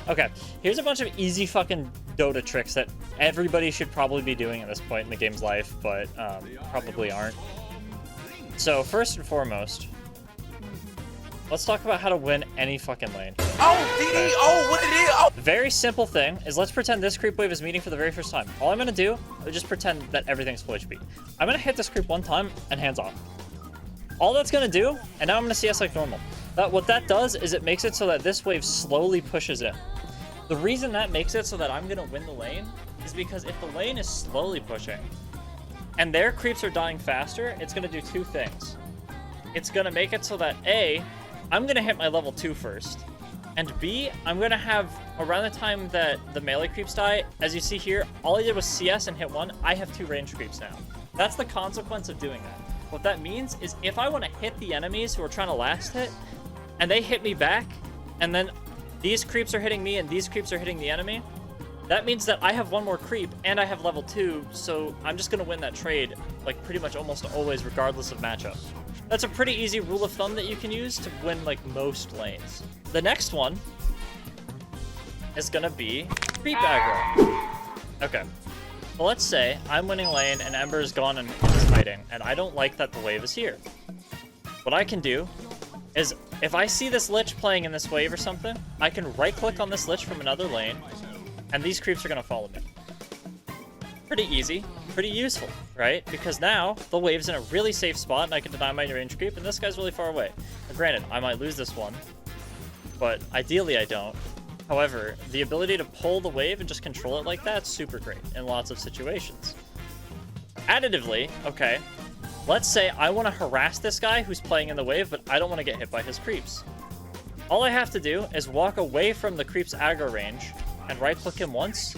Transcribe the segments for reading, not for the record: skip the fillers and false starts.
Okay, here's a bunch of easy fucking Dota tricks that everybody should probably be doing at this point in the game's life, but probably aren't. So first and foremost, let's talk about how to win any fucking lane. Oh, DD! Oh, what it is? Oh! The very simple thing is let's pretend this creep wave is meeting for the very first time. All I'm gonna do is just pretend that everything's full HP. I'm gonna hit this creep one time and hands off. All that's gonna do, and now I'm gonna CS like normal. What that does is it makes it so that this wave slowly pushes in. The reason that makes it so that I'm gonna win the lane is because if the lane is slowly pushing and their creeps are dying faster, it's gonna do two things. It's gonna make it so that A, I'm gonna hit my level 2 first, and B, I'm gonna have, around the time that the melee creeps die, as you see here, all I did was CS and hit one, I have 2 range creeps now. That's the consequence of doing that. What that means is if I wanna hit the enemies who are trying to last hit, and they hit me back, and then these creeps are hitting me and these creeps are hitting the enemy, that means that I have one more creep and I have level 2, so I'm just gonna win that trade, like pretty much almost always, regardless of matchup. That's a pretty easy rule of thumb that you can use to win like most lanes. The next one is gonna be creep aggro. Okay, well let's say I'm winning lane and Ember's gone and is hiding, and I don't like that the wave is here. What I can do is if I see this Lich playing in this wave or something, I can right-click on this Lich from another lane, and these creeps are gonna follow me. Pretty easy, pretty useful, right? Because now the wave's in a really safe spot, and I can deny my range creep, and this guy's really far away. Now, granted, I might lose this one, but ideally I don't. However, the ability to pull the wave and just control it like that's super great in lots of situations. Additively, okay, let's say I want to harass this guy who's playing in the wave, but I don't want to get hit by his creeps. All I have to do is walk away from the creep's aggro range and right-click him once,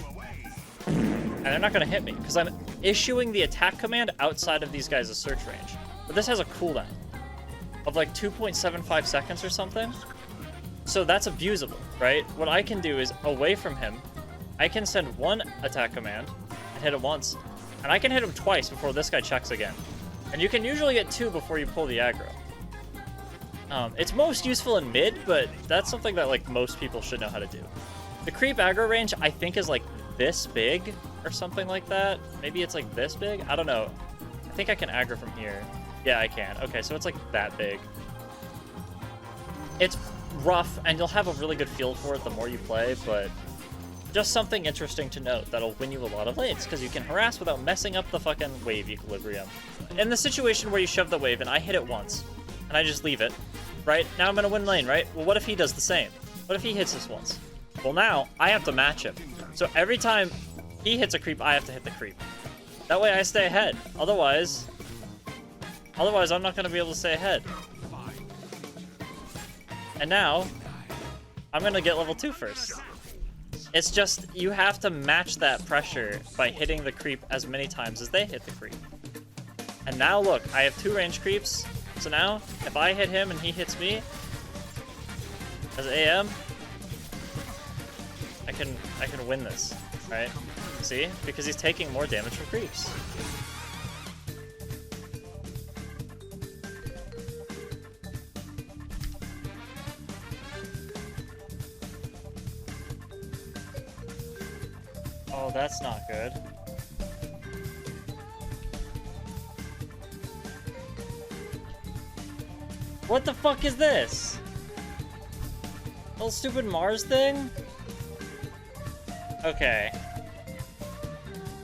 and they're not going to hit me, because I'm issuing the attack command outside of these guys' search range. But this has a cooldown of like 2.75 seconds or something, so that's abusable, right? What I can do is, away from him, I can send one attack command and hit him once, and I can hit him twice before this guy checks again. And you can usually get 2 before you pull the aggro. It's most useful in mid, but that's something that like most people should know how to do. The creep aggro range, I think, is like this big or something like that. Maybe it's like this big? I don't know. I think I can aggro from here. Yeah, I can. Okay, so it's like that big. It's rough, and you'll have a really good feel for it the more you play, but just something interesting to note that'll win you a lot of lanes, because you can harass without messing up the fucking wave equilibrium. In the situation where you shove the wave and I hit it once, and I just leave it, right? Now I'm gonna win lane, right? Well, what if he does the same? What if he hits this once? Well, now I have to match him. So every time he hits a creep, I have to hit the creep. That way I stay ahead. Otherwise I'm not gonna be able to stay ahead. And now, I'm gonna get level 2 first. It's just, you have to match that pressure by hitting the creep as many times as they hit the creep. And now look, I have 2 range creeps, so now, if I hit him and he hits me, as AM, I can win this, right? See? Because he's taking more damage from creeps. Oh, that's not good. What the fuck is this? Little stupid Mars thing? Okay.